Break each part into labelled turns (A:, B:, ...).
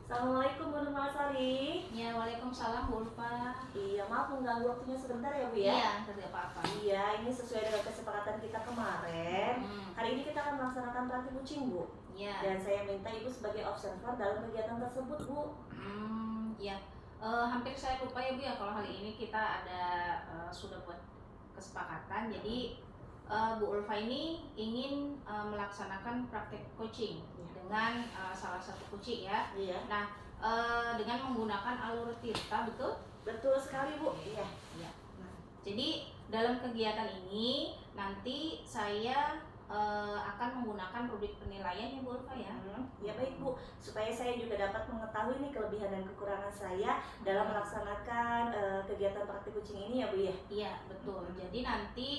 A: Assalamualaikum Bu Nurmasari.
B: Ya, waalaikumsalam Bu Ulfa.
A: Iya, maaf mengganggu waktunya sebentar ya Bu ya.
B: Iya, tidak apa-apa.
A: Iya, ini sesuai dengan kesepakatan kita kemarin. Hari ini kita akan melaksanakan praktik kucing Bu.
B: Iya.
A: Dan saya minta Ibu sebagai observer dalam kegiatan tersebut Bu.
B: Iya. Hampir saya lupa ya Bu ya kalau hari ini kita ada sudah buat kesepakatan. Jadi Bu Ulfa ini ingin melaksanakan praktek coaching dengan salah satu kucing ya.
A: Iya.
B: Nah, dengan menggunakan alur Tirta, betul?
A: Betul sekali Bu. Iya.
B: Iya. Nah, jadi dalam kegiatan ini nanti saya akan menggunakan rubrik penilaian ya Bu Ulfa ya.
A: Ya baik Bu, supaya saya juga dapat mengetahui nih kelebihan dan kekurangan saya dalam melaksanakan kegiatan praktik kucing ini ya Bu ya.
B: Iya betul. Jadi nanti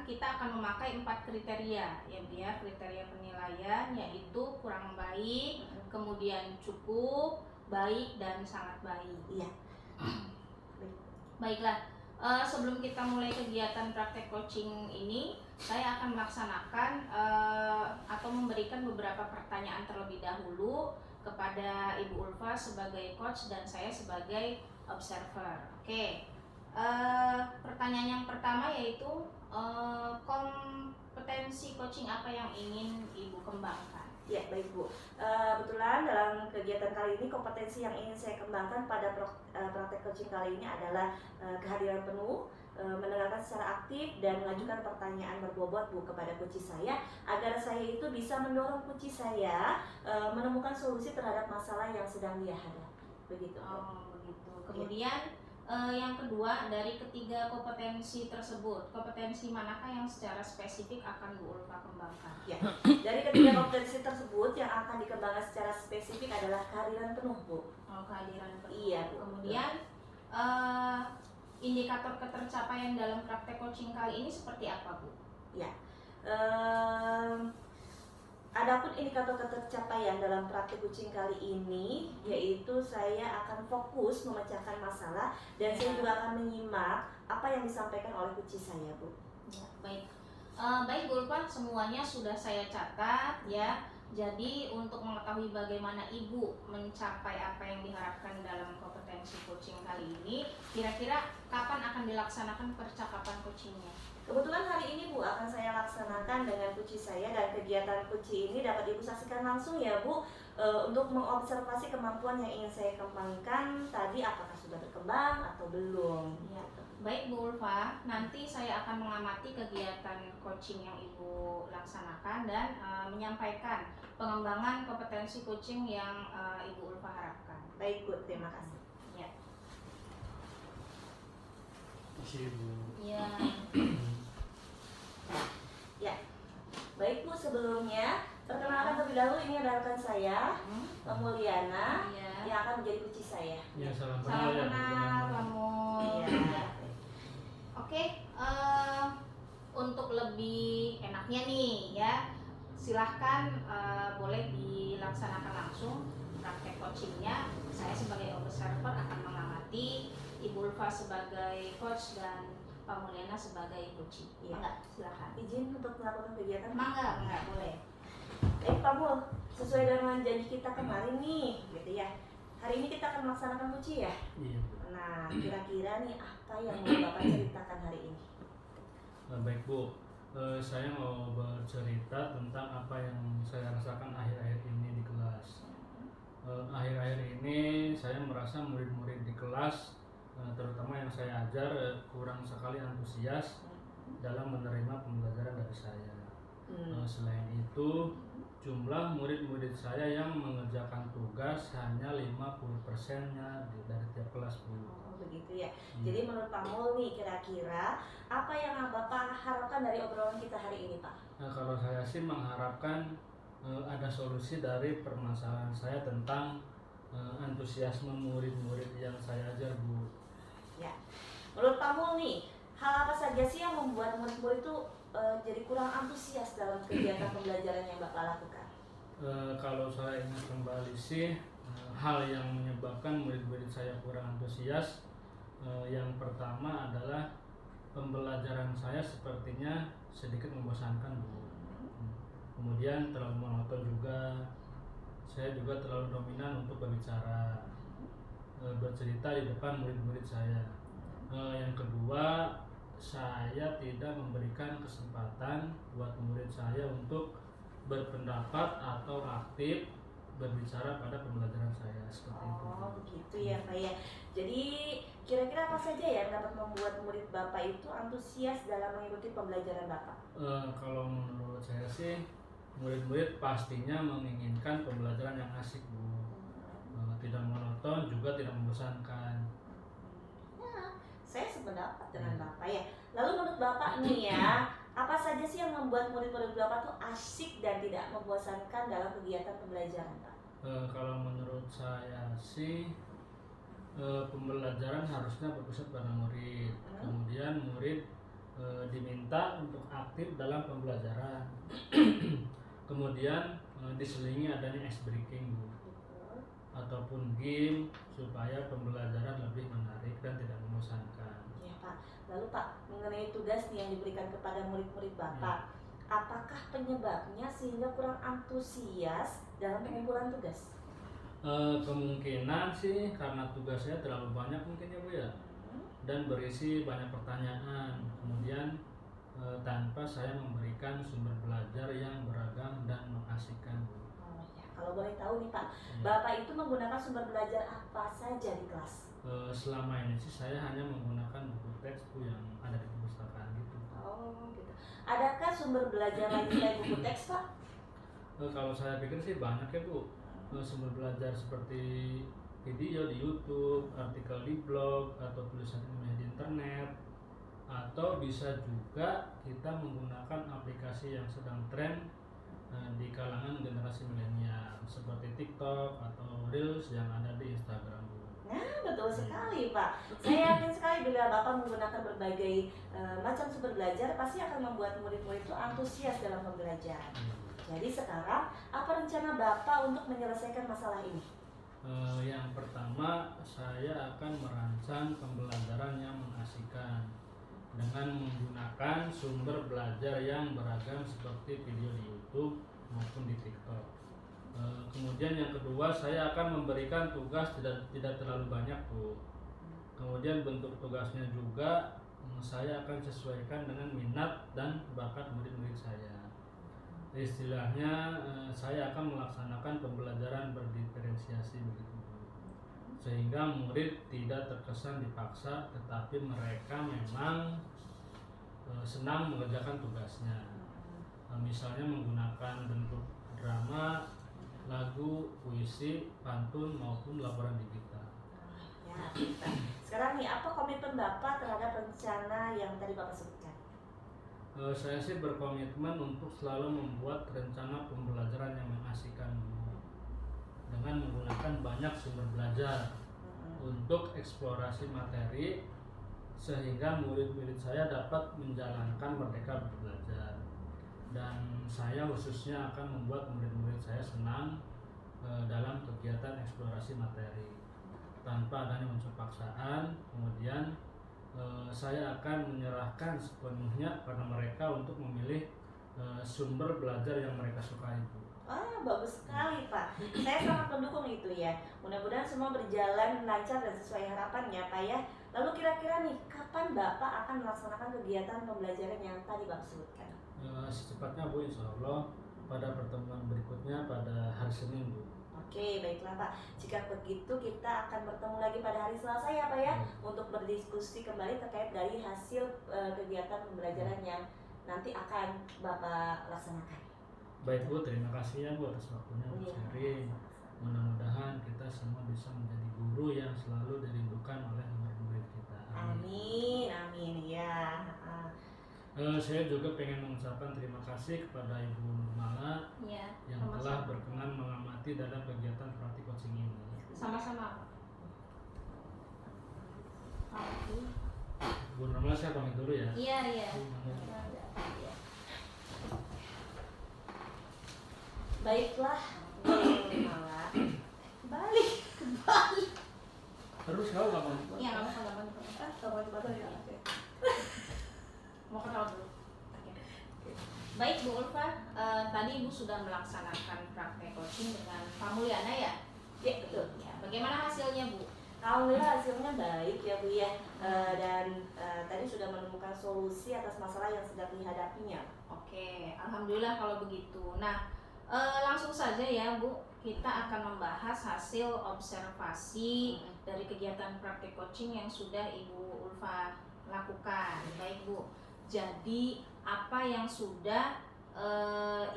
B: kita akan memakai 4 kriteria ya Bu ya. Kriteria penilaian yaitu kurang baik, kemudian cukup, baik, dan sangat baik.
A: Iya.
B: Baiklah, sebelum kita mulai kegiatan praktek coaching ini, saya akan melaksanakan atau memberikan beberapa pertanyaan terlebih dahulu kepada Ibu Ulfa sebagai coach dan saya sebagai observer. Oke. Pertanyaan yang pertama yaitu kompetensi coaching apa yang ingin Ibu kembangkan?
A: Ya baik Bu, kebetulan dalam kegiatan kali ini kompetensi yang ingin saya kembangkan pada praktek coaching kali ini adalah kehadiran penuh, mendengarkan secara aktif dan mengajukan pertanyaan berbobot Bu kepada coach saya agar saya itu bisa mendorong coach saya menemukan solusi terhadap masalah yang sedang dia hadapi. Begitu.
B: Oh begitu. Kemudian yang kedua, dari ketiga kompetensi tersebut, kompetensi manakah yang secara spesifik akan Bu Ulfa kembangkan?
A: Ya, dari ketiga kompetensi tersebut yang akan dikembangkan secara spesifik adalah kehadiran penuh Bu.
B: Oh, kehadiran penuh.
A: Iya Bu.
B: Kemudian indikator ketercapaian dalam praktek coaching kali ini seperti apa Bu?
A: Ya, adapun indikator ketercapaian dalam praktik coaching kali ini yaitu saya akan fokus memecahkan masalah dan saya juga akan menyimak apa yang disampaikan oleh coach saya Bu.
B: Ya, baik. Baik Bu Ulfa, semuanya sudah saya catat ya. Jadi untuk mengetahui bagaimana Ibu mencapai apa yang diharapkan dalam kompetensi coaching kali ini, kira-kira kapan akan dilaksanakan percakapan coachingnya?
A: Kebetulan hari ini Bu akan saya laksanakan dengan coach saya dan kegiatan coach ini dapat Ibu saksikan langsung ya Bu, untuk mengobservasi kemampuan yang ingin saya kembangkan tadi apakah sudah berkembang atau belum.
B: Ya. Baik Bu Ulfa, nanti saya akan mengamati kegiatan coaching yang Ibu laksanakan dan menyampaikan pengembangan kompetensi coaching yang Ibu Ulfa harapkan.
A: Baik Bu, terima kasih.
B: Ya.
C: Kasih Bu.
B: Ya.
A: Ya, baik Bu, sebelumnya perkenalkan terlebih dahulu ini adalah rekan saya, Mulyana, yang akan menjadi coach saya.
C: Ya, salam
B: Salam
C: kenal ya.
B: kenal kamu.
A: Iya.
B: Oke, untuk lebih enaknya nih ya, silahkan boleh dilaksanakan langsung praktek coachingnya. Saya sebagai observer akan mengamati, Ibu Ulfa sebagai coach dan Pak Mulyana sebagai coach.
A: Iya.
B: Enggak, silahkan.
A: Izin untuk melakukan kegiatan?
B: Enggak boleh.
A: Pak Mul, sesuai dengan janji kita kemarin nih, gitu ya. Hari ini kita akan melaksanakan coach ya.
C: Iya.
A: Nah, kira-kira nih apa yang mau Bapak ceritakan hari ini?
C: Baik Bu, saya mau bercerita tentang apa yang saya rasakan akhir-akhir ini di kelas. Akhir-akhir ini saya merasa murid-murid di kelas, terutama yang saya ajar, kurang sekali antusias dalam menerima pembelajaran dari saya. Selain itu, jumlah murid-murid saya yang mengerjakan tugas hanya 50%-nya dari tiap kelas Bu.
A: Oh begitu ya. Jadi menurut Pak Mul nih, kira-kira apa yang Bapak harapkan dari obrolan kita hari ini Pak?
C: Nah, kalau saya sih mengharapkan ada solusi dari permasalahan saya tentang antusiasme murid-murid yang saya ajar Bu.
A: Ya, menurut Pak Mul nih, hal apa saja sih yang membuat murid-murid itu jadi kurang antusias dalam kegiatan pembelajaran yang Bapak lakukan?
C: Kalau saya ingat kembali sih, hal yang menyebabkan murid-murid saya kurang antusias, yang pertama adalah pembelajaran saya sepertinya sedikit membosankan Bu. Kemudian terlalu monoton juga. saya juga terlalu dominan untuk berbicara, bercerita di depan murid-murid saya. Yang kedua, saya tidak memberikan kesempatan buat murid saya untuk berpendapat atau aktif berbicara pada pembelajaran saya, seperti itu.
A: Oh begitu ya Pak ya. Jadi kira-kira apa saja yang dapat membuat murid Bapak itu antusias dalam mengikuti pembelajaran Bapak?
C: Kalau menurut saya sih, murid-murid pastinya menginginkan pembelajaran yang asik, Bu. Tidak monoton, juga tidak membosankan.
A: Nah, saya sependapat dengan Bapak ya. Lalu menurut Bapak nih ya, apa saja sih yang membuat murid-murid Bapak tuh asik dan tidak membosankan dalam kegiatan pembelajaran Pak?
C: Kalau menurut saya sih, pembelajaran harusnya berpusat pada murid. Kemudian murid diminta untuk aktif dalam pembelajaran. Kemudian diselingi adanya ice breaking, Bu, ataupun game supaya pembelajaran lebih menarik dan tidak membosankan.
A: Ya Pak. Lalu Pak, mengenai tugas nih yang diberikan kepada murid-murid Bapak, apakah penyebabnya sehingga kurang antusias dalam pengumpulan tugas?
C: Kemungkinan sih karena tugas saya terlalu banyak mungkin ya Bu ya, dan berisi banyak pertanyaan. Kemudian tanpa saya memberikan sumber belajar yang beragam dan mengasihkan, Bu.
A: Oh ya, kalau boleh tahu nih Pak, Bapak itu menggunakan sumber belajar apa saja di kelas?
C: Selama ini sih saya hanya menggunakan buku teks, Bu, yang ada di perpustakaan gitu.
A: Oh gitu. Adakah sumber belajar lain selain buku teks Pak?
C: Kalau saya pikir sih banyak ya Bu, sumber belajar seperti video di YouTube, artikel di blog, atau tulisan ilmiah di internet, atau bisa juga kita menggunakan aplikasi yang sedang tren di kalangan generasi milenial seperti TikTok atau Reels yang ada di Instagram, Bu.
A: Nah, betul sekali Pak. Saya yakin sekali bila Bapak menggunakan berbagai macam sumber belajar pasti akan membuat murid-murid itu antusias dalam pembelajaran. Jadi sekarang apa rencana Bapak untuk menyelesaikan masalah ini?
C: Yang pertama, saya akan merancang pembelajaran yang mengasihkan dengan menggunakan sumber belajar yang beragam seperti video di YouTube maupun di TikTok. Kemudian yang kedua, saya akan memberikan tugas tidak terlalu banyak, Bu. Kemudian bentuk tugasnya juga saya akan sesuaikan dengan minat dan bakat murid-murid saya. Istilahnya saya akan melaksanakan pembelajaran berdiferensiasi begitu, Bu. Sehingga murid tidak terkesan dipaksa, tetapi mereka memang senang mengerjakan tugasnya. Misalnya menggunakan bentuk drama, lagu, puisi, pantun maupun laporan digital.
A: Ya, kita. Sekarang nih, apa komitmen Bapak terhadap rencana yang tadi Bapak sebutkan?
C: Saya sih berkomitmen untuk selalu membuat rencana pembelajaran yang mengasihkan, Bu, dengan menggunakan banyak sumber belajar untuk eksplorasi materi sehingga murid-murid saya dapat menjalankan merdeka belajar. Dan saya khususnya akan membuat murid-murid saya senang dalam kegiatan eksplorasi materi tanpa adanya unsur paksaan. Kemudian saya akan menyerahkan sepenuhnya pada mereka untuk memilih sumber belajar yang mereka sukai, Bu.
A: Bagus sekali Pak. Saya sangat mendukung itu ya. Mudah-mudahan semua berjalan lancar dan sesuai harapannya Pak ya. Lalu kira-kira nih, kapan Bapak akan melaksanakan kegiatan pembelajaran yang tadi Bapak sebutkan?
C: Secepatnya, Bu, insya Allah pada pertemuan berikutnya pada hari Senin, Bu.
A: Oke, baiklah Pak. Jika begitu kita akan bertemu lagi pada hari Selasa ya Pak ya, untuk berdiskusi kembali terkait dari hasil kegiatan pembelajaran yang nanti akan Bapak laksanakan.
C: Baik, Bu, terima kasih ya, Bu, atas waktunya untuk sharing. Mudah-mudahan kita semua bisa menjadi guru yang selalu dirindukan oleh murid-murid kita.
A: Amin, amin ya.
C: Saya juga pengen mengucapkan terima kasih kepada Ibu Nurmala yang telah berkenan mengamati dalam kegiatan praktik coaching ini.
B: Sama-sama.
C: Bu Nurmala, saya pamit dulu ya.
B: Iya.
A: Baiklah, Nurmala. Balik.
C: Terus kau kapan?
B: Iya, nggak apa-apa.
A: Ya.
B: Mau kenal dulu. Baik Bu Ulfa, tadi Ibu sudah melaksanakan praktek coaching dengan Pak Mulyana ya?
A: Ya, betul.
B: Ya, bagaimana hasilnya Bu?
A: Alhamdulillah hasilnya baik ya Bu ya. Dan tadi sudah menemukan solusi atas masalah yang sedang dihadapinya.
B: Oke, alhamdulillah kalau begitu. Nah, langsung saja ya Bu, kita akan membahas hasil observasi dari kegiatan praktek coaching yang sudah Ibu Ulfa lakukan. Baik Bu, jadi apa yang sudah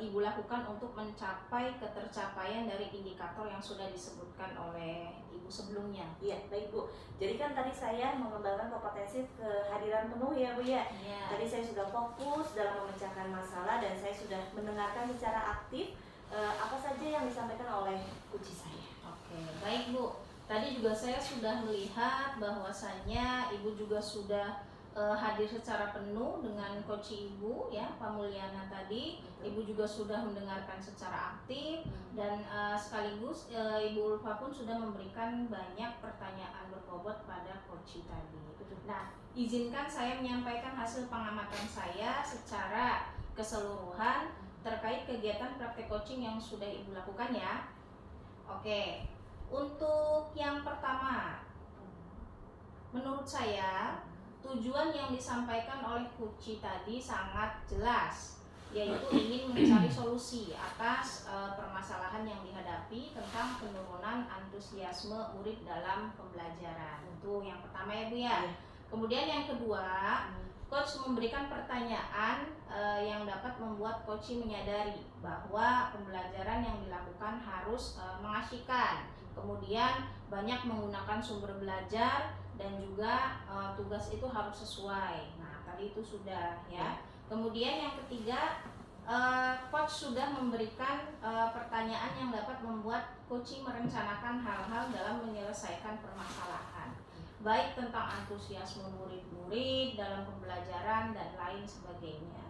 B: Ibu lakukan untuk mencapai ketercapaian dari indikator yang sudah disebutkan oleh Ibu sebelumnya?
A: Iya, baik Bu. Jadi kan tadi saya mengembangkan kompetensi kehadiran penuh ya Bu ya.
B: Ya.
A: Tadi saya sudah fokus dalam memecahkan masalah dan saya sudah mendengarkan secara aktif apa saja yang disampaikan oleh coach saya.
B: Oke, baik Bu. Tadi juga saya sudah melihat bahwasannya Ibu juga sudah hadir secara penuh dengan coach Ibu ya, Pak Mulyana tadi. Ibu juga sudah mendengarkan secara aktif dan sekaligus Ibu Ulfa pun sudah memberikan banyak pertanyaan berbobot pada coach tadi. Nah, izinkan saya menyampaikan hasil pengamatan saya secara keseluruhan terkait kegiatan praktek coaching yang sudah Ibu lakukan ya. Oke, untuk yang pertama, menurut saya tujuan yang disampaikan oleh coach tadi sangat jelas, yaitu ingin mencari solusi atas permasalahan yang dihadapi tentang penurunan antusiasme murid dalam pembelajaran. Itu yang pertama ya Bu ya. Kemudian yang kedua, coach memberikan pertanyaan yang dapat membuat coach menyadari bahwa pembelajaran yang dilakukan harus mengasyikan. Kemudian banyak menggunakan sumber belajar dan juga tugas itu harus sesuai. Nah, tadi itu sudah ya. Kemudian yang ketiga, coach sudah memberikan pertanyaan yang dapat membuat coach merencanakan hal-hal dalam menyelesaikan permasalahan, baik tentang antusiasme murid-murid dalam pembelajaran dan lain sebagainya.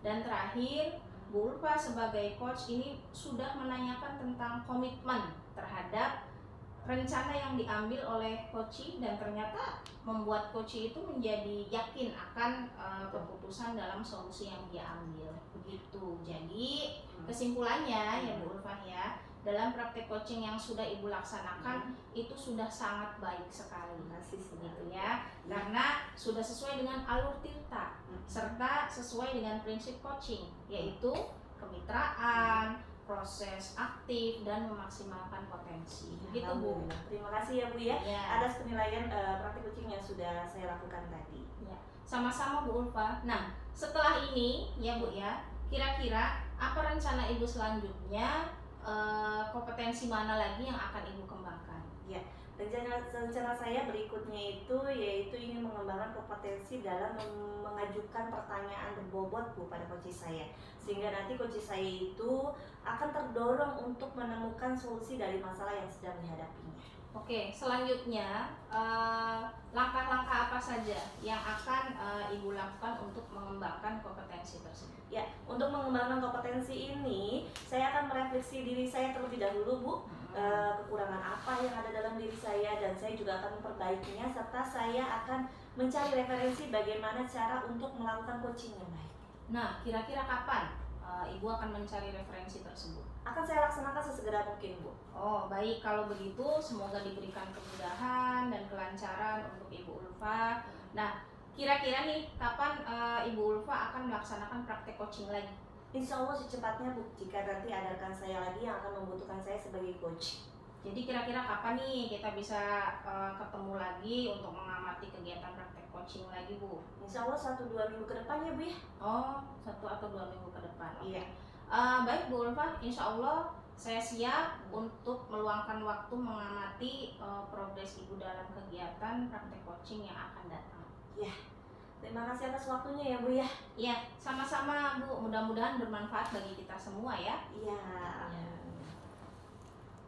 B: Dan terakhir, Bu Ulfa sebagai coach ini sudah menanyakan tentang komitmen terhadap rencana yang diambil oleh coach dan ternyata membuat coach itu menjadi yakin akan keputusan dalam solusi yang dia ambil. Begitu. Jadi kesimpulannya ya Bu Ulfa ya, dalam praktek coaching yang sudah Ibu laksanakan itu sudah sangat baik sekali. Begitu ya. Karena sudah sesuai dengan alur tirta serta sesuai dengan prinsip coaching, yaitu kemitraan, proses aktif dan memaksimalkan potensi. Begitu Bu.
A: Terima kasih ya Bu ya, atas penilaian praktik coaching yang sudah saya lakukan tadi.
B: Ya, sama-sama Bu Ulfa. Nah, setelah ini ya Bu ya, kira-kira apa rencana Ibu selanjutnya? Kompetensi mana lagi yang akan Ibu kembangkan?
A: Ya, rencana saya berikutnya itu yaitu ingin mengembangkan kompetensi dalam mengajukan pertanyaan berbobot Bu pada coach saya, sehingga nanti coach saya itu akan terdorong untuk menemukan solusi dari masalah yang sedang dihadapinya.
B: Oke, selanjutnya langkah-langkah apa saja yang akan Ibu lakukan untuk mengembangkan kompetensi tersebut?
A: Ya, untuk mengembangkan kompetensi ini, saya akan merefleksi diri saya terlebih dahulu Bu, kekurangan apa yang ada dalam diri saya, dan saya juga akan memperbaikinya, serta saya akan mencari referensi bagaimana cara untuk melakukan coaching yang baik.
B: Nah, kira-kira kapan Ibu akan mencari referensi tersebut?
A: Akan saya laksanakan sesegera mungkin Bu.
B: Oh baik, kalau begitu semoga diberikan kemudahan dan kelancaran untuk Ibu Ulfa. Nah, kira-kira nih kapan Ibu Ulfa akan melaksanakan praktek coaching lagi?
A: Insya Allah secepatnya Bu, jika nanti ada rekan saya lagi yang akan membutuhkan saya sebagai coach.
B: Jadi kira-kira kapan nih kita bisa ketemu lagi untuk mengamati kegiatan praktek coaching lagi Bu?
A: Insya Allah 1-2 minggu ke depan ya Bu ya.
B: Oh, 1 atau 2 minggu ke depan.
A: Iya.
B: Baik Bu Ulfa, insya Allah saya siap untuk meluangkan waktu mengamati progres Ibu dalam kegiatan praktek coaching yang akan datang.
A: Ya, terima kasih atas waktunya ya Bu ya.
B: Iya, sama-sama Bu, mudah-mudahan bermanfaat bagi kita semua ya.
A: Iya.